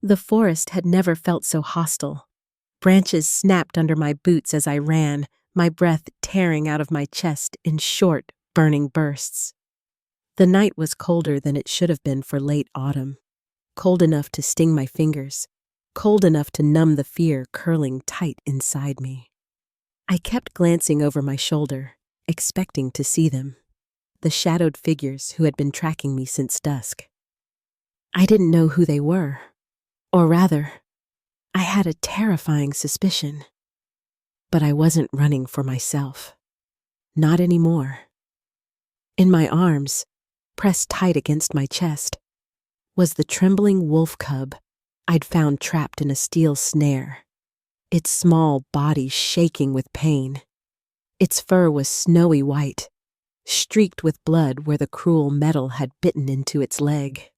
The forest had never felt so hostile. Branches snapped under my boots as I ran, my breath tearing out of my chest in short, burning bursts. The night was colder than it should have been for late autumn. Cold enough to sting my fingers, cold enough to numb the fear curling tight inside me. I kept glancing over my shoulder, expecting to see them, the shadowed figures who had been tracking me since dusk. I didn't know who they were, or rather, I had a terrifying suspicion. But I wasn't running for myself. Not anymore. In my arms, pressed tight against my chest, was the trembling wolf cub I'd found trapped in a steel snare, its small body shaking with pain. Its fur was snowy white, streaked with blood where the cruel metal had bitten into its leg.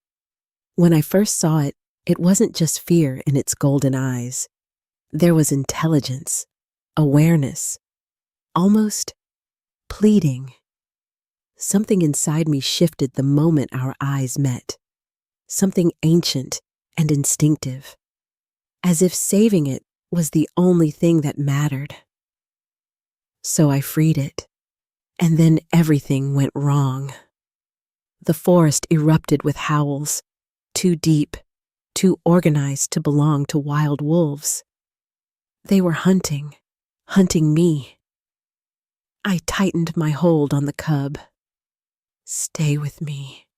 When I first saw it, it wasn't just fear in its golden eyes. There was intelligence, awareness, almost pleading. Something inside me shifted the moment our eyes met. Something ancient and instinctive, as if saving it was the only thing that mattered. So I freed it, and then everything went wrong. The forest erupted with howls, too deep, too organized to belong to wild wolves. They were hunting me. I tightened my hold on the cub. "Stay with me,"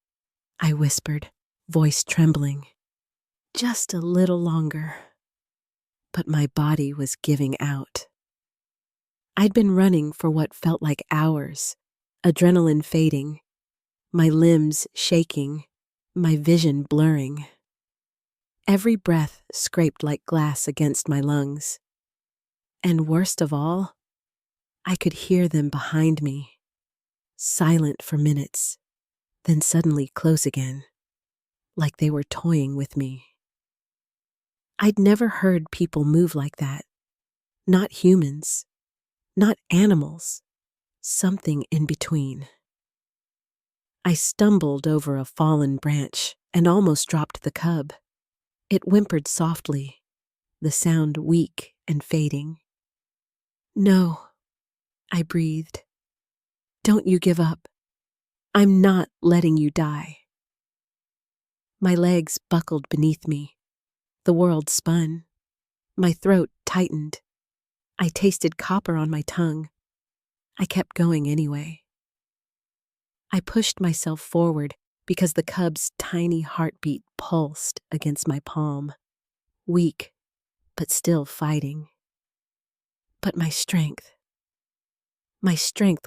I whispered, voice trembling. Just a little longer. But my body was giving out. I'd been running for what felt like hours, adrenaline fading, my limbs shaking, my vision blurring. Every breath scraped like glass against my lungs. And worst of all, I could hear them behind me, silent for minutes, then suddenly close again, like they were toying with me. I'd never heard people move like that. Not humans, not animals, something in between. I stumbled over a fallen branch and almost dropped the cub. It whimpered softly, the sound weak and fading. "No," I breathed. "Don't you give up. I'm not letting you die." My legs buckled beneath me. The world spun. My throat tightened. I tasted copper on my tongue. I kept going anyway. I pushed myself forward because the cub's tiny heartbeat pulsed against my palm, weak, but still fighting. But my strength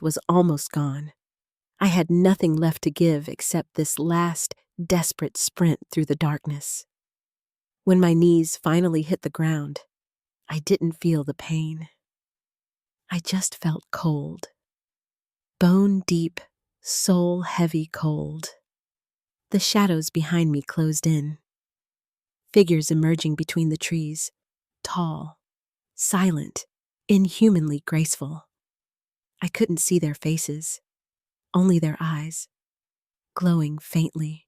was almost gone. I had nothing left to give except this last, desperate sprint through the darkness. When my knees finally hit the ground, I didn't feel the pain. I just felt cold. Bone-deep, soul-heavy cold. The shadows behind me closed in. Figures emerging between the trees, tall, silent, inhumanly graceful. I couldn't see their faces, only their eyes, glowing faintly,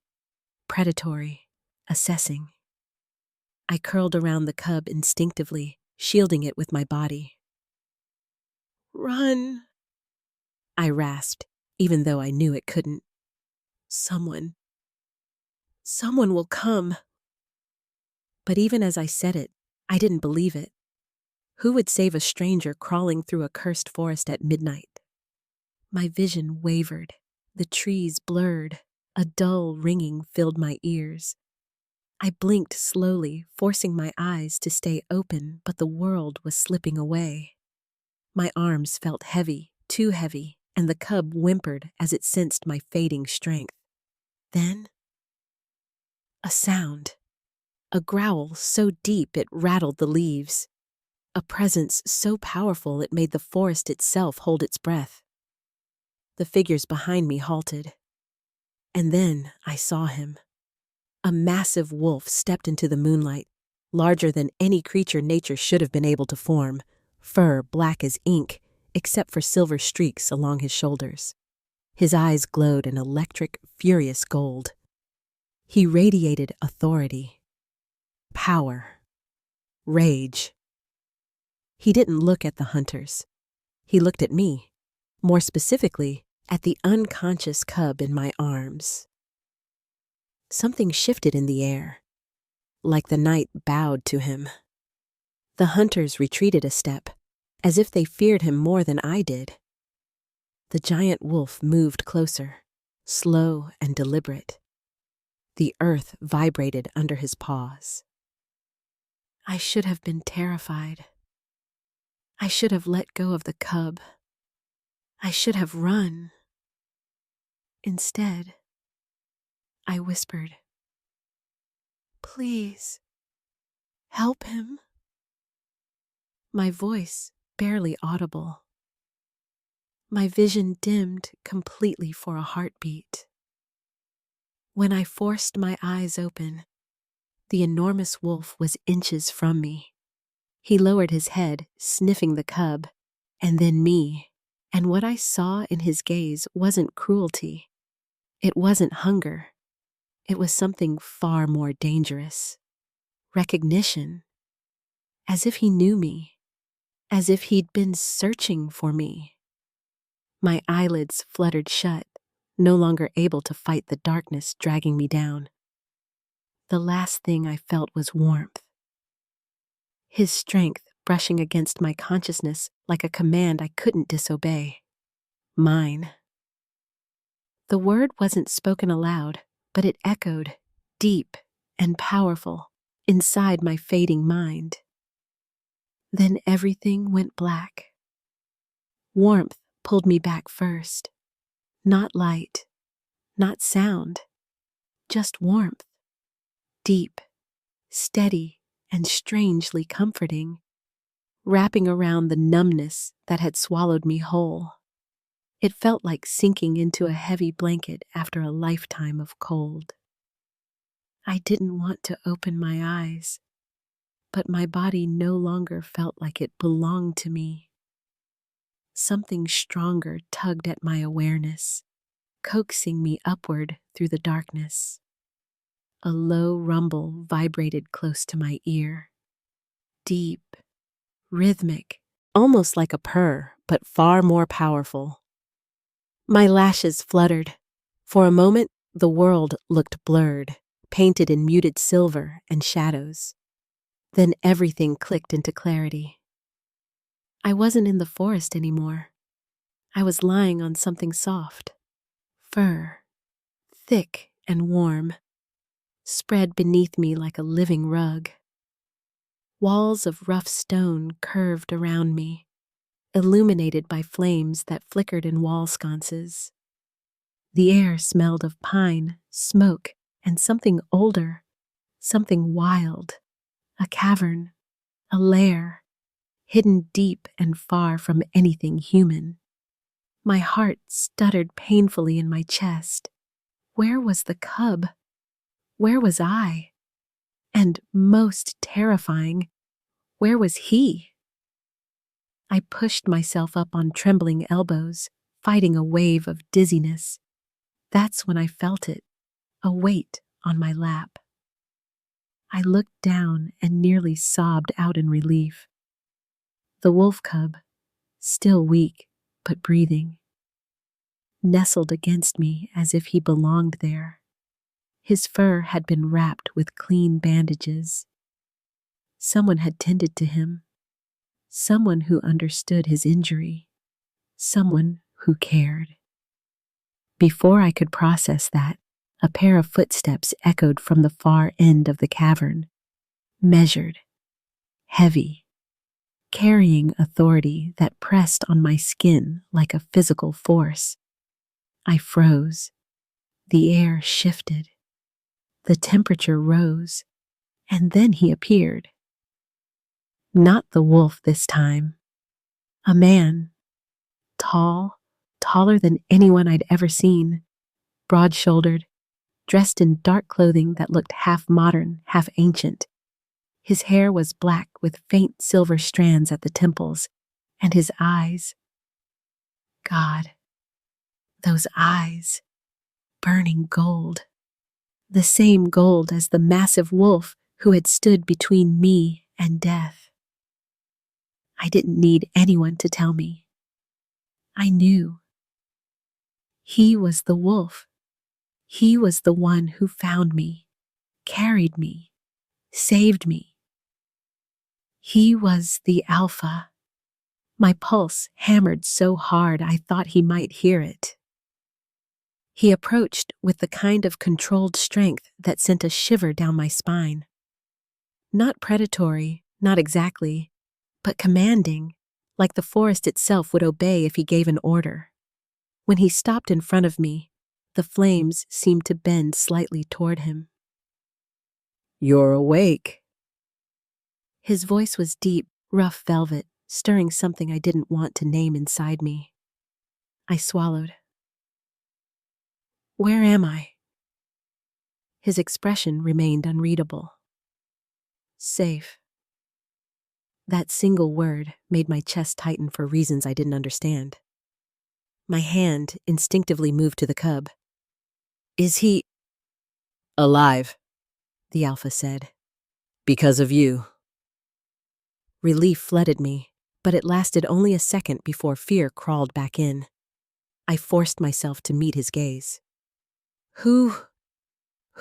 predatory, assessing. I curled around the cub instinctively, shielding it with my body. "Run," I rasped, even though I knew it couldn't. Someone will come." But even as I said it, I didn't believe it. Who would save a stranger crawling through a cursed forest at midnight? My vision wavered, the trees blurred, a dull ringing filled my ears. I blinked slowly, forcing my eyes to stay open, but the world was slipping away. My arms felt heavy, too heavy, and the cub whimpered as it sensed my fading strength. Then, a sound. A growl so deep it rattled the leaves. A presence so powerful it made the forest itself hold its breath. The figures behind me halted. And then I saw him. A massive wolf stepped into the moonlight, larger than any creature nature should have been able to form, fur black as ink, except for silver streaks along his shoulders. His eyes glowed an electric, furious gold. He radiated authority. power, rage. He didn't look at the hunters. He looked at me, more specifically, at the unconscious cub in my arms. Something shifted in the air, like the night bowed to him. The hunters retreated a step, as if they feared him more than I did. The giant wolf moved closer, slow and deliberate. The earth vibrated under his paws. I should have been terrified. I should have let go of the cub. I should have run. Instead, I whispered, "Please, help him." My voice barely audible. My vision dimmed completely for a heartbeat. When I forced my eyes open, the enormous wolf was inches from me. He lowered his head, sniffing the cub, and then me. And what I saw in his gaze wasn't cruelty. It wasn't hunger. It was something far more dangerous. Recognition. As if he knew me. As if he'd been searching for me. My eyelids fluttered shut, no longer able to fight the darkness dragging me down. The last thing I felt was warmth. His strength brushing against my consciousness like a command I couldn't disobey. Mine. The word wasn't spoken aloud, but it echoed, deep and powerful, inside my fading mind. Then everything went black. Warmth pulled me back first. Not light, not sound, just warmth. Deep, steady, and strangely comforting, wrapping around the numbness that had swallowed me whole. It felt like sinking into a heavy blanket after a lifetime of cold. I didn't want to open my eyes, but my body no longer felt like it belonged to me. Something stronger tugged at my awareness, coaxing me upward through the darkness. A low rumble vibrated close to my ear. Deep, rhythmic, almost like a purr, but far more powerful. My lashes fluttered. For a moment, the world looked blurred, painted in muted silver and shadows. Then everything clicked into clarity. I wasn't in the forest anymore. I was lying on something soft. Fur, thick and warm, spread beneath me like a living rug. Walls of rough stone curved around me, illuminated by flames that flickered in wall sconces. The air smelled of pine, smoke, and something older, something wild, a cavern, a lair, hidden deep and far from anything human. My heart stuttered painfully in my chest. Where was the cub? Where was I? And most terrifying, where was he? I pushed myself up on trembling elbows, fighting a wave of dizziness. That's when I felt it, a weight on my lap. I looked down and nearly sobbed out in relief. The wolf cub, still weak but breathing, nestled against me as if he belonged there. His fur had been wrapped with clean bandages. Someone had tended to him. Someone who understood his injury. Someone who cared. Before I could process that, a pair of footsteps echoed from the far end of the cavern, measured, heavy, carrying authority that pressed on my skin like a physical force. I froze. The air shifted. The temperature rose, and then he appeared. Not the wolf this time. A man, tall, taller than anyone I'd ever seen, broad-shouldered, dressed in dark clothing that looked half modern, half ancient. His hair was black with faint silver strands at the temples, and his eyes, God, those eyes, burning gold. The same gold as the massive wolf who had stood between me and death. I didn't need anyone to tell me. I knew. He was the wolf. He was the one who found me, carried me, saved me. He was the Alpha. My pulse hammered so hard I thought he might hear it. He approached with the kind of controlled strength that sent a shiver down my spine. Not predatory, not exactly, but commanding, like the forest itself would obey if he gave an order. When he stopped in front of me, the flames seemed to bend slightly toward him. "You're awake." His voice was deep, rough velvet, stirring something I didn't want to name inside me. I swallowed. "Where am I?" His expression remained unreadable. Safe. That single word made my chest tighten for reasons I didn't understand. My hand instinctively moved to the cub. "Is he—" "Alive," the Alpha said. "Because of you." Relief flooded me, but it lasted only a second before fear crawled back in. I forced myself to meet his gaze. Who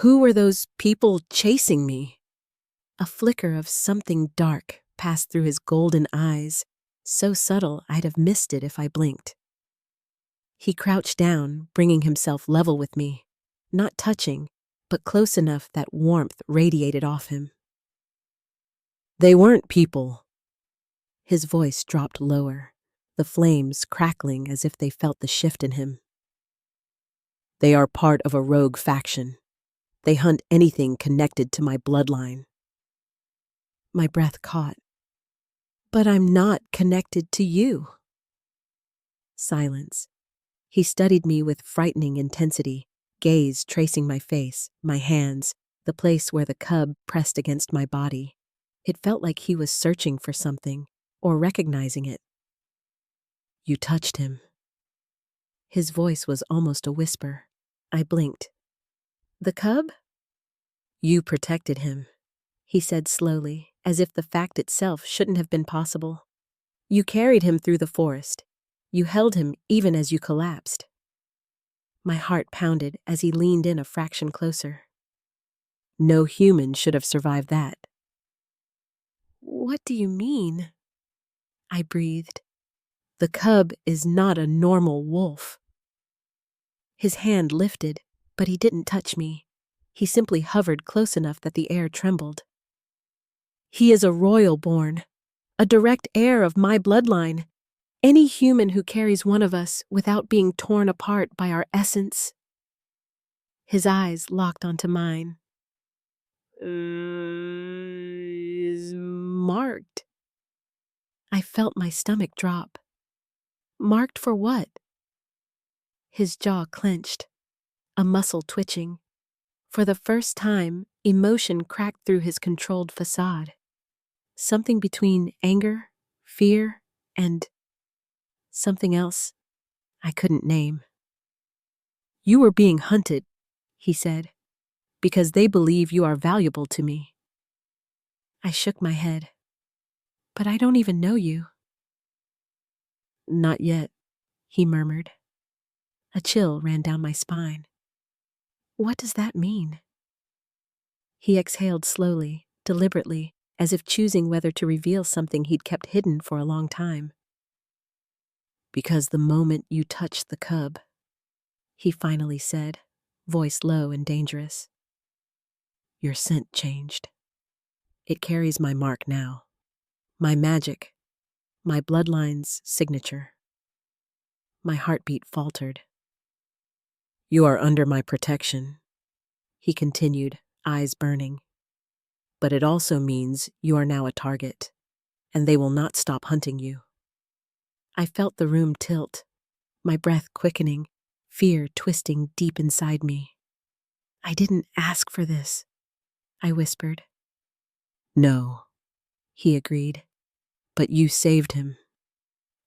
were those people chasing me?" A flicker of something dark passed through his golden eyes, so subtle I'd have missed it if I blinked. He crouched down, bringing himself level with me, not touching, but close enough that warmth radiated off him. "They weren't people." His voice dropped lower, the flames crackling as if they felt the shift in him. "They are part of a rogue faction. They hunt anything connected to my bloodline." My breath caught. "But I'm not connected to you." Silence. He studied me with frightening intensity, gaze tracing my face, my hands, the place where the cub pressed against my body. It felt like he was searching for something, or recognizing it. "You touched him." His voice was almost a whisper. I blinked. "The cub?" "You protected him," he said slowly, as if the fact itself shouldn't have been possible. "You carried him through the forest. You held him even as you collapsed." My heart pounded as he leaned in a fraction closer. "No human should have survived that." "What do you mean?" I breathed. "The cub is not a normal wolf." His hand lifted, but he didn't touch me. He simply hovered close enough that the air trembled. "He is a royal born, a direct heir of my bloodline. Any human who carries one of us without being torn apart by our essence." His eyes locked onto mine. "Is marked." I felt my stomach drop. Marked for what? His jaw clenched, a muscle twitching. For the first time, emotion cracked through his controlled facade. Something between anger, fear, and something else I couldn't name. "You were being hunted," he said, "because they believe you are valuable to me." I shook my head. "But I don't even know you." "Not yet," he murmured. A chill ran down my spine. What does that mean? He exhaled slowly, deliberately, as if choosing whether to reveal something he'd kept hidden for a long time. "Because the moment you touched the cub," he finally said, voice low and dangerous, "your scent changed. It carries my mark now. My magic. My bloodline's signature." My heartbeat faltered. "You are under my protection," he continued, eyes burning. "But it also means you are now a target, and they will not stop hunting you." I felt the room tilt, my breath quickening, fear twisting deep inside me. "I didn't ask for this," I whispered. "No," he agreed, "but you saved him,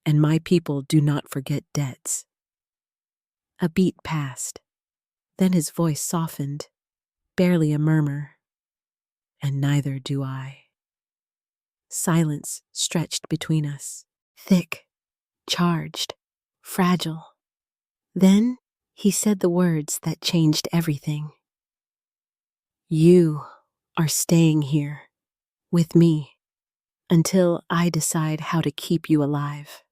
and my people do not forget debts." A beat passed. Then his voice softened, barely a murmur. and neither do I. Silence stretched between us, thick, charged, fragile. Then he said the words that changed everything. You are staying here with me until I decide how to keep you alive.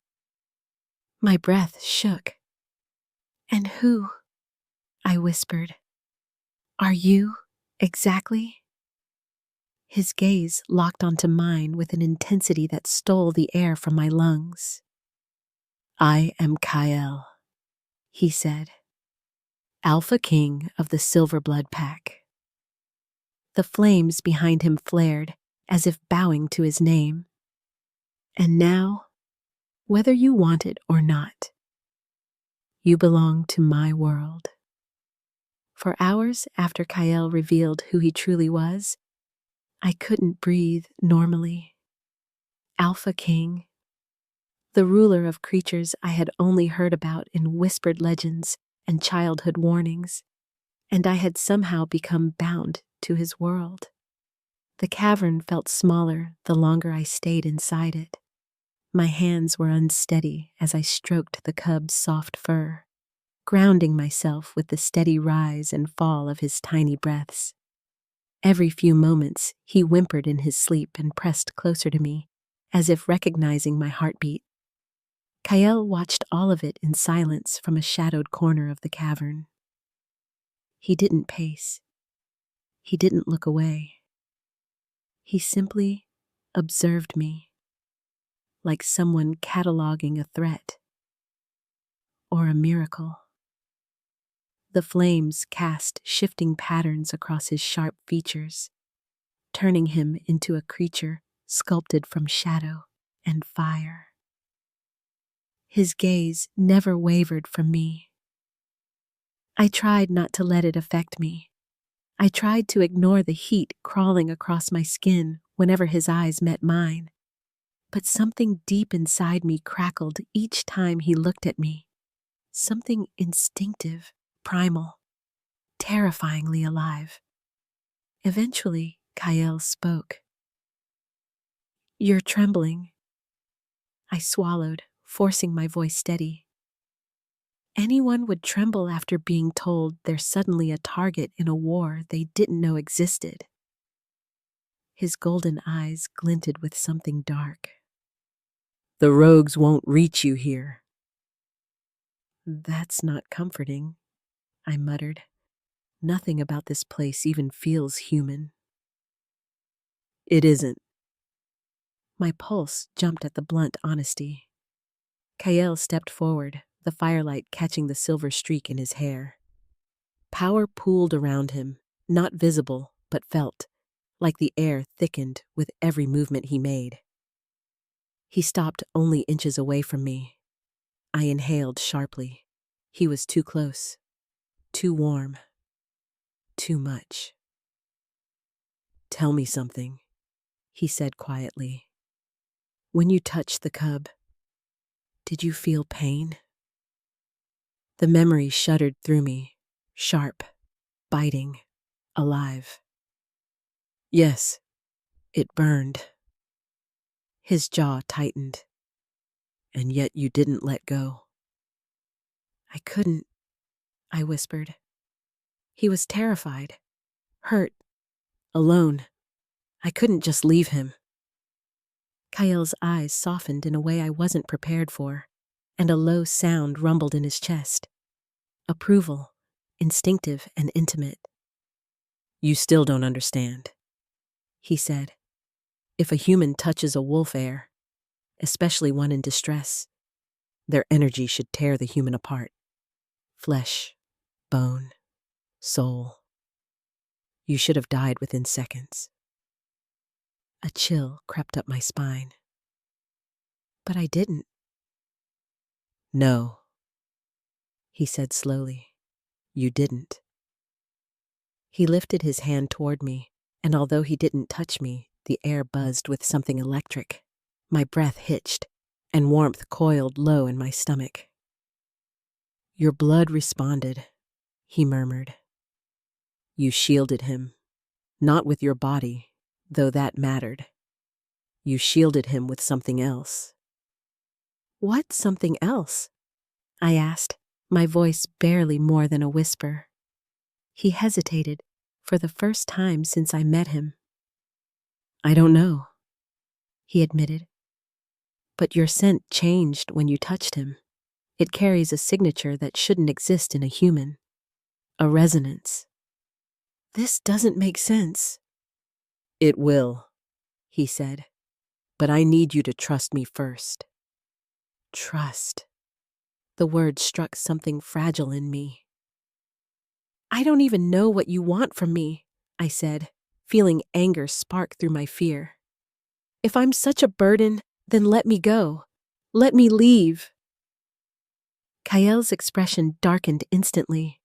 My breath shook. And who, I whispered, are you exactly? His gaze locked onto mine with an intensity that stole the air from my lungs. I am Kyle, he said, Alpha King of the Silverblood Pack. The flames behind him flared, as if bowing to his name. And now, whether you want it or not, you belong to my world. For hours after Kyle revealed who he truly was, I couldn't breathe normally. Alpha King, the ruler of creatures I had only heard about in whispered legends and childhood warnings, and I had somehow become bound to his world. The cavern felt smaller the longer I stayed inside it. My hands were unsteady as I stroked the cub's soft fur, grounding myself with the steady rise and fall of his tiny breaths. Every few moments, he whimpered in his sleep and pressed closer to me, as if recognizing my heartbeat. Kyle watched all of it in silence from a shadowed corner of the cavern. He didn't pace. He didn't look away. He simply observed me, like someone cataloging a threat or a miracle. The flames cast shifting patterns across his sharp features, turning him into a creature sculpted from shadow and fire. His gaze never wavered from me. I tried not to let it affect me. I tried to ignore the heat crawling across my skin whenever his eyes met mine. But something deep inside me crackled each time he looked at me. Something instinctive, primal, terrifyingly alive. Eventually, Kyle spoke. You're trembling. I swallowed, forcing my voice steady. Anyone would tremble after being told they're suddenly a target in a war they didn't know existed. His golden eyes glinted with something dark. The rogues won't reach you here. That's not comforting, I muttered. Nothing about this place even feels human. It isn't. My pulse jumped at the blunt honesty. Kyle stepped forward, the firelight catching the silver streak in his hair. Power pooled around him, not visible, but felt, like the air thickened with every movement he made. He stopped only inches away from me. I inhaled sharply. He was too close, too warm, too much. Tell me something, he said quietly. When you touched the cub, did you feel pain? The memory shuddered through me, sharp, biting, alive. Yes, it burned. His jaw tightened. And yet you didn't let go. I couldn't, I whispered. He was terrified, hurt, alone. I couldn't just leave him. Kyle's eyes softened in a way I wasn't prepared for, and a low sound rumbled in his chest. Approval, instinctive and intimate. You still don't understand, he said. If a human touches a wolf heir, especially one in distress, their energy should tear the human apart. Flesh, bone, soul. You should have died within seconds. A chill crept up my spine. But I didn't. No, he said slowly. You didn't. He lifted his hand toward me, and although he didn't touch me, the air buzzed with something electric. My breath hitched, and warmth coiled low in my stomach. Your blood responded, he murmured. You shielded him, not with your body, though that mattered. You shielded him with something else. What something else? I asked, my voice barely more than a whisper. He hesitated, for the first time since I met him. I don't know, he admitted. But your scent changed when you touched him. It carries a signature that shouldn't exist in a human. A resonance. This doesn't make sense. It will, he said. But I need you to trust me first. Trust. The word struck something fragile in me. I don't even know what you want from me, I said, feeling anger spark through my fear. If I'm such a burden, then let me go. Let me leave. Kael's expression darkened instantly,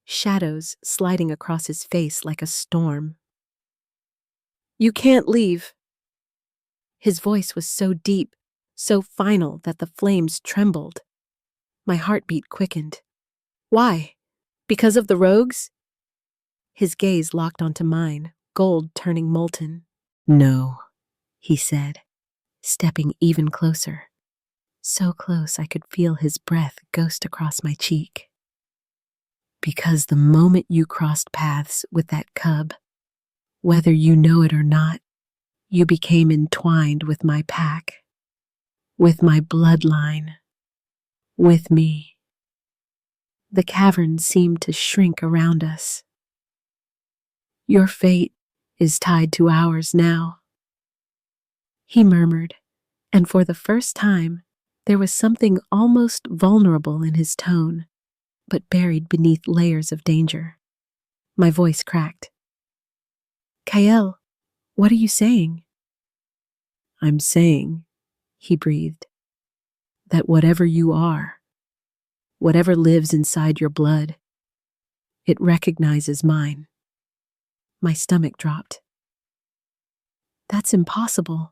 shadows sliding across his face like a storm. You can't leave. His voice was so deep, so final that the flames trembled. My heartbeat quickened. Why? Because of the rogues? His gaze locked onto mine, gold turning molten. No, he said, stepping even closer. So close I could feel his breath ghost across my cheek. Because the moment you crossed paths with that cub, whether you know it or not, you became entwined with my pack, with my bloodline, with me. The cavern seemed to shrink around us. Your fate is tied to ours now, he murmured, and for the first time, there was something almost vulnerable in his tone, but buried beneath layers of danger. My voice cracked. Kael, what are you saying? I'm saying, he breathed, that whatever you are, whatever lives inside your blood, it recognizes mine. My stomach dropped. That's impossible.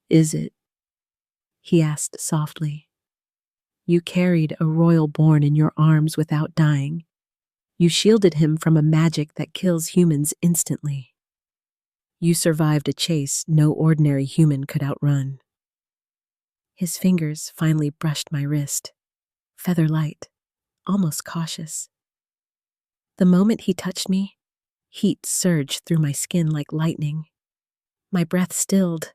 Is it? He asked softly. You carried a royal born in your arms without dying. You shielded him from a magic that kills humans instantly. You survived a chase no ordinary human could outrun. His fingers finally brushed my wrist, feather light, almost cautious. The moment he touched me, heat surged through my skin like lightning. My breath stilled,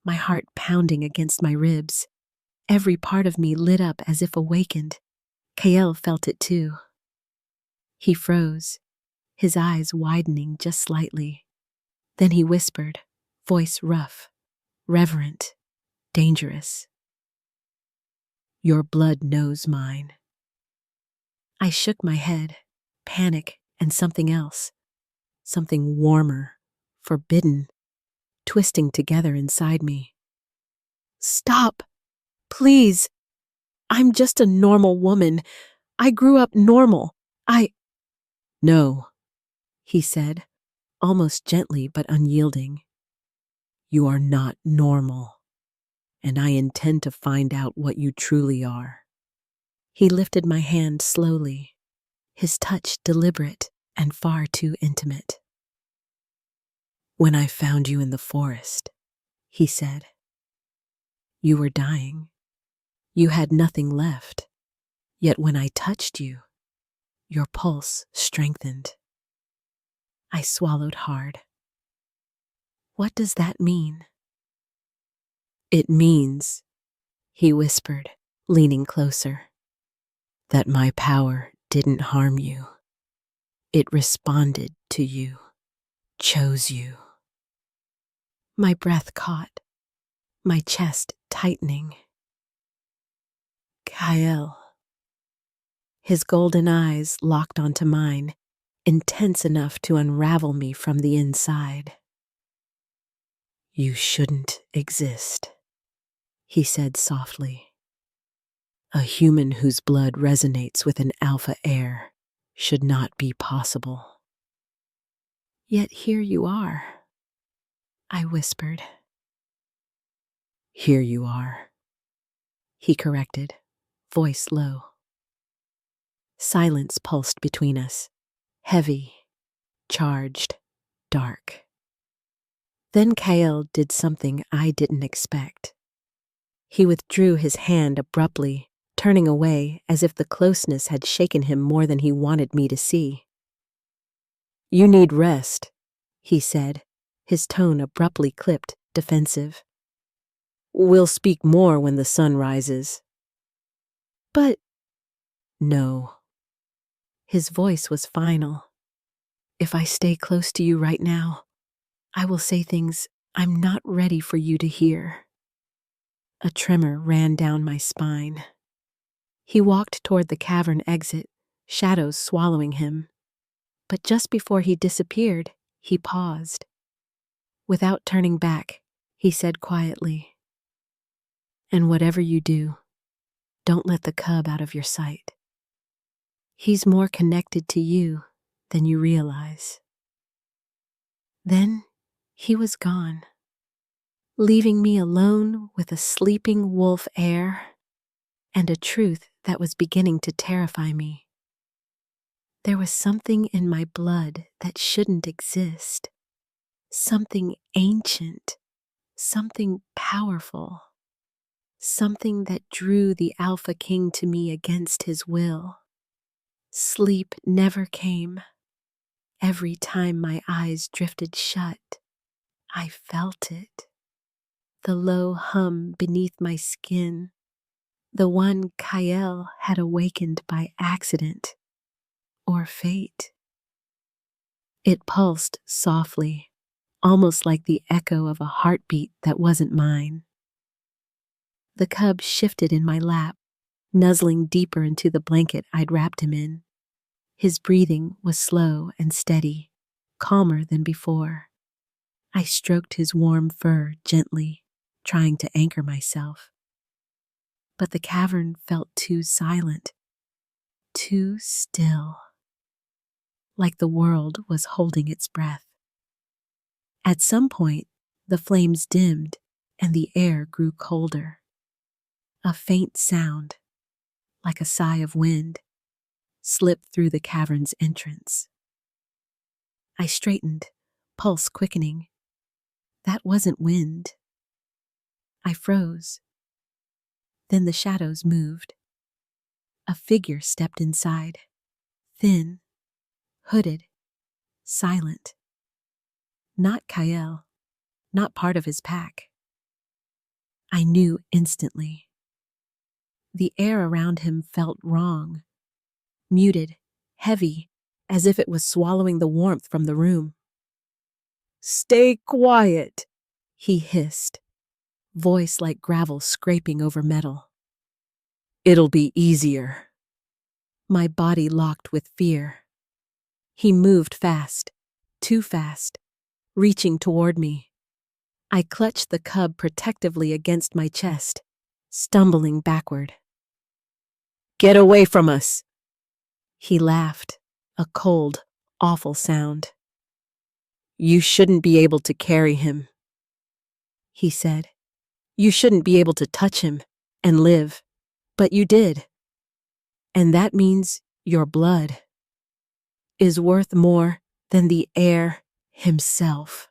my heart pounding against my ribs. Every part of me lit up as if awakened. Kael felt it too. He froze, his eyes widening just slightly. Then he whispered, voice rough, reverent, dangerous. Your blood knows mine. I shook my head, panic and something else, something warmer, forbidden, twisting together inside me. Stop, please. I'm just a normal woman. I grew up normal. No, he said, almost gently but unyielding. You are not normal, and I intend to find out what you truly are. He lifted my hand slowly, his touch deliberate and far too intimate. When I found you in the forest, he said, you were dying. You had nothing left. Yet when I touched you, your pulse strengthened. I swallowed hard. What does that mean? It means, he whispered, leaning closer, that my power didn't harm you. It responded to you, chose you. My breath caught, my chest tightening. Kael. His golden eyes locked onto mine, intense enough to unravel me from the inside. You shouldn't exist, he said softly. A human whose blood resonates with an alpha heir should not be possible. Yet here you are, I whispered. Here you are, he corrected, voice low. Silence pulsed between us, heavy, charged, dark. Then Kael did something I didn't expect. He withdrew his hand abruptly, turning away as if the closeness had shaken him more than he wanted me to see. "You need rest," he said, his tone abruptly clipped, defensive. "We'll speak more when the sun rises." "But—" "No." His voice was final. "If I stay close to you right now, I will say things I'm not ready for you to hear." A tremor ran down my spine. He walked toward the cavern exit, shadows swallowing him. But just before he disappeared, he paused. Without turning back, he said quietly, "And whatever you do, don't let the cub out of your sight. He's more connected to you than you realize." Then he was gone, leaving me alone with a sleeping wolf air and a truth that was beginning to terrify me. There was something in my blood that shouldn't exist. Something ancient, something powerful, something that drew the Alpha King to me against his will. Sleep never came. Every time my eyes drifted shut, I felt it. The low hum beneath my skin, the one Kael had awakened by accident or fate. It pulsed softly, almost like the echo of a heartbeat that wasn't mine. The cub shifted in my lap, nuzzling deeper into the blanket I'd wrapped him in. His breathing was slow and steady, calmer than before. I stroked his warm fur gently, trying to anchor myself. But the cavern felt too silent, too still, like the world was holding its breath. At some point, the flames dimmed and the air grew colder. A faint sound, like a sigh of wind, slipped through the cavern's entrance. I straightened, pulse quickening. That wasn't wind. I froze. Then the shadows moved. A figure stepped inside, thin, hooded, silent. Not Kael, not part of his pack. I knew instantly. The air around him felt wrong, muted, heavy, as if it was swallowing the warmth from the room. "Stay quiet," he hissed, voice like gravel scraping over metal. "It'll be easier." My body locked with fear. He moved fast, too fast, reaching toward me. I clutched the cub protectively against my chest, stumbling backward. "Get away from us!" He laughed, a cold, awful sound. "You shouldn't be able to carry him," he said. "You shouldn't be able to touch him and live, but you did. And that means your blood is worth more than the heir himself."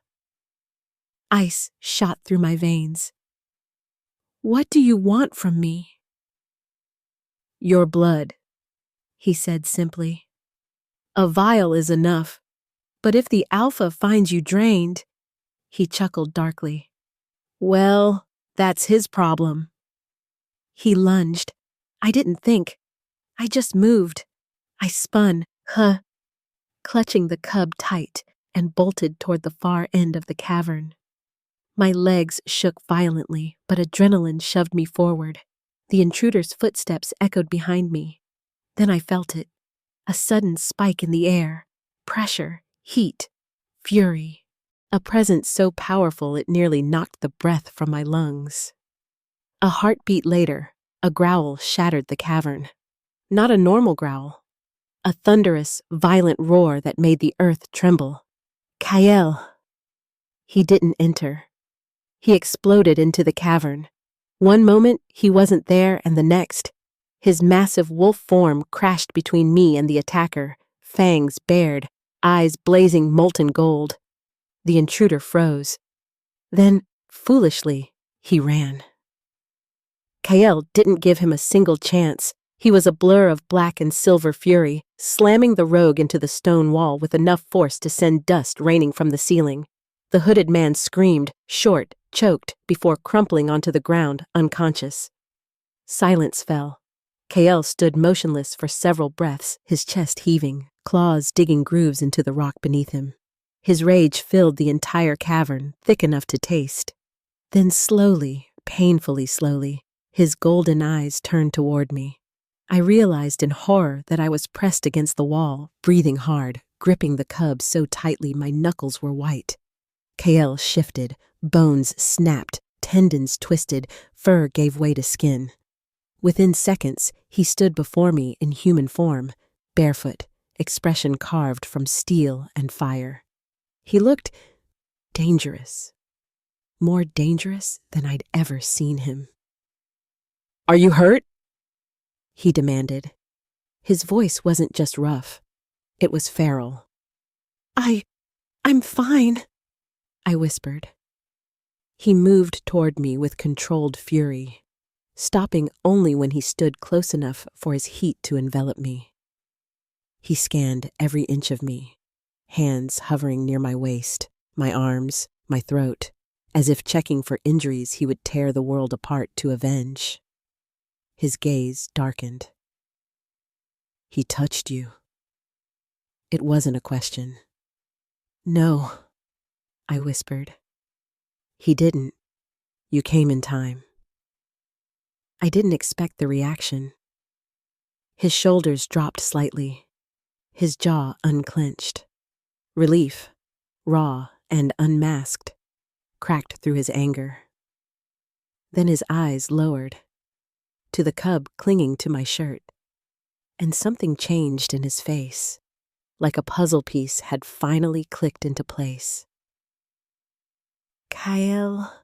Ice shot through my veins. "What do you want from me?" "Your blood," he said simply. "A vial is enough, but if the Alpha finds you drained," he chuckled darkly, "well, that's his problem." He lunged. I didn't think. I just moved. I spun, clutching the cub tight, and bolted toward the far end of the cavern. My legs shook violently, but adrenaline shoved me forward. The intruder's footsteps echoed behind me. Then I felt it. A sudden spike in the air. Pressure, heat, fury. A presence so powerful it nearly knocked the breath from my lungs. A heartbeat later, a growl shattered the cavern. Not a normal growl. A thunderous, violent roar that made the earth tremble. Kael! He didn't enter. He exploded into the cavern. One moment, he wasn't there, and the next, his massive wolf form crashed between me and the attacker, fangs bared, eyes blazing molten gold. The intruder froze. Then, foolishly, he ran. Kael didn't give him a single chance. He was a blur of black and silver fury, slamming the rogue into the stone wall with enough force to send dust raining from the ceiling. The hooded man screamed, short, choked, before crumpling onto the ground, unconscious. Silence fell. Kael stood motionless for several breaths, his chest heaving, claws digging grooves into the rock beneath him. His rage filled the entire cavern, thick enough to taste. Then slowly, painfully slowly, his golden eyes turned toward me. I realized in horror that I was pressed against the wall, breathing hard, gripping the cub so tightly my knuckles were white. Kael shifted, bones snapped, tendons twisted, fur gave way to skin. Within seconds, he stood before me in human form, barefoot, expression carved from steel and fire. He looked dangerous, more dangerous than I'd ever seen him. "Are you hurt?" he demanded. His voice wasn't just rough. It was feral. I'm fine," I whispered. He moved toward me with controlled fury, stopping only when he stood close enough for his heat to envelop me. He scanned every inch of me, hands hovering near my waist, my arms, my throat, as if checking for injuries he would tear the world apart to avenge. His gaze darkened. "He touched you." It wasn't a question. "No," I whispered. "He didn't. You came in time." I didn't expect the reaction. His shoulders dropped slightly, his jaw unclenched. Relief, raw and unmasked, cracked through his anger. Then his eyes lowered, to the cub clinging to my shirt, and something changed in his face, like a puzzle piece had finally clicked into place. "Kael,"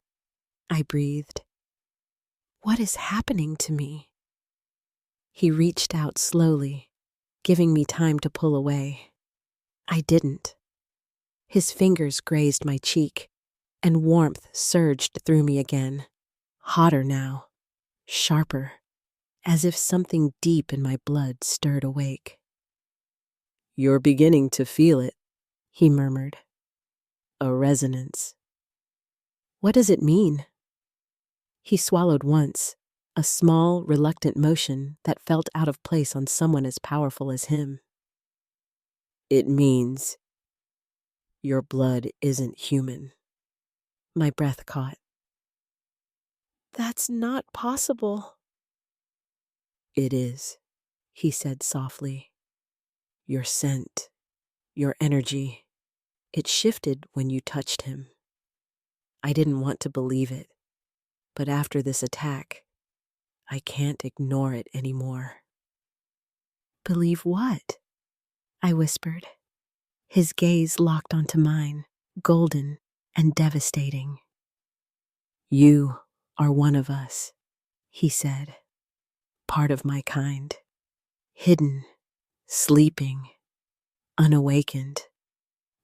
I breathed. "What is happening to me?" He reached out slowly, giving me time to pull away. I didn't. His fingers grazed my cheek, and warmth surged through me again, hotter now, sharper, as if something deep in my blood stirred awake. "You're beginning to feel it," he murmured. "A resonance." "What does it mean?" He swallowed once, a small, reluctant motion that felt out of place on someone as powerful as him. "It means your blood isn't human." My breath caught. "That's not possible." "It is," he said softly. "Your scent, your energy, it shifted when you touched him." I didn't want to believe it, but after this attack, I can't ignore it anymore. "Believe what?" I whispered. His gaze locked onto mine, golden and devastating. "You are one of us," he said. "Part of my kind. Hidden, sleeping, unawakened,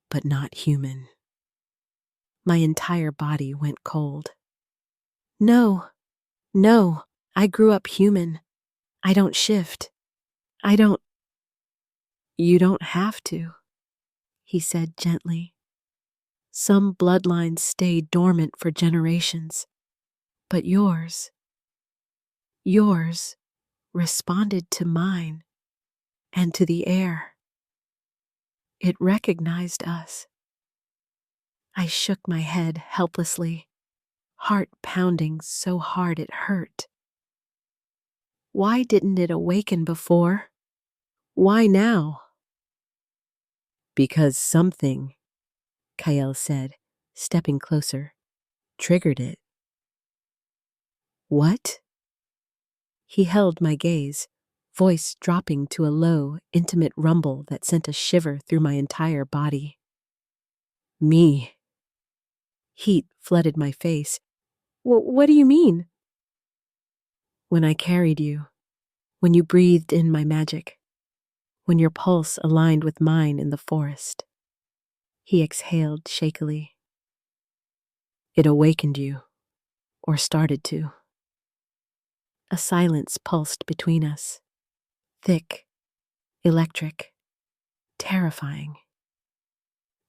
but not human." My entire body went cold. No, I grew up human. I don't shift. You don't have to," he said gently. "Some bloodlines stay dormant for generations, but yours responded to mine and to the air. It recognized us." I shook my head helplessly, heart pounding so hard it hurt. Why didn't it awaken before? Why now? "Because something," Kael said, stepping closer, "triggered it." "What?" He held my gaze, voice dropping to a low, intimate rumble that sent a shiver through my entire body. "Me." Heat flooded my face. What do you mean?" "When I carried you, when you breathed in my magic, when your pulse aligned with mine in the forest." He exhaled shakily. It awakened you, or started to. A silence pulsed between us, thick, electric, terrifying.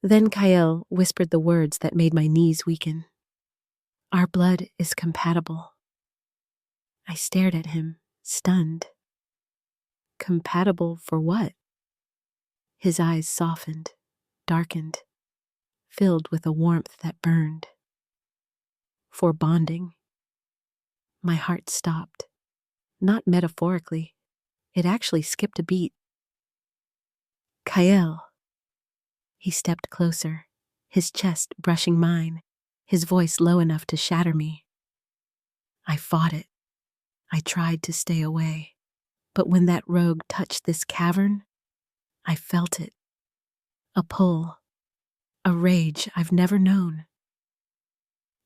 Then Kael whispered the words that made my knees weaken. Our blood is compatible. I stared at him, stunned. Compatible for what? His eyes softened, darkened, filled with a warmth that burned. For bonding. My heart stopped. Not metaphorically. It actually skipped a beat. Kael. He stepped closer, his chest brushing mine, his voice low enough to shatter me. I fought it. I tried to stay away. But when that rogue touched this cavern, I felt it. A pull. A rage I've never known.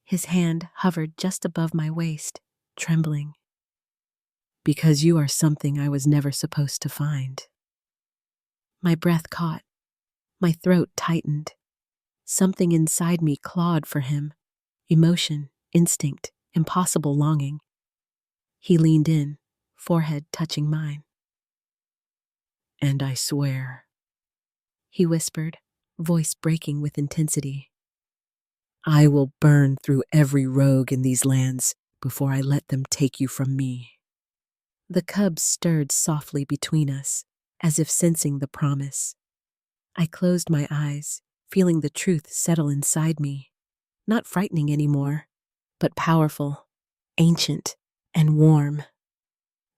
His hand hovered just above my waist, trembling. Because you are something I was never supposed to find. My breath caught. My throat tightened. Something inside me clawed for him. Emotion, instinct, impossible longing. He leaned in, forehead touching mine. And I swear, he whispered, voice breaking with intensity, I will burn through every rogue in these lands before I let them take you from me. The cubs stirred softly between us, as if sensing the promise. I closed my eyes, feeling the truth settle inside me. Not frightening anymore, but powerful, ancient, and warm.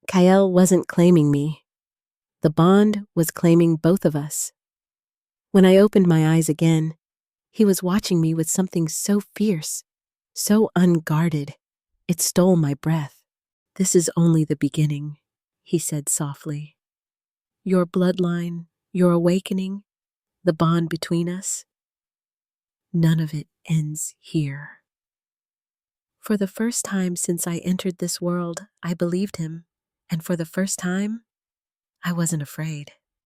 Kael wasn't claiming me. The bond was claiming both of us. When I opened my eyes again, he was watching me with something so fierce, so unguarded, it stole my breath. This is only the beginning, he said softly. Your bloodline, your awakening, the bond between us, none of it ends here. For the first time since I entered this world, I believed him, and for the first time, I wasn't afraid.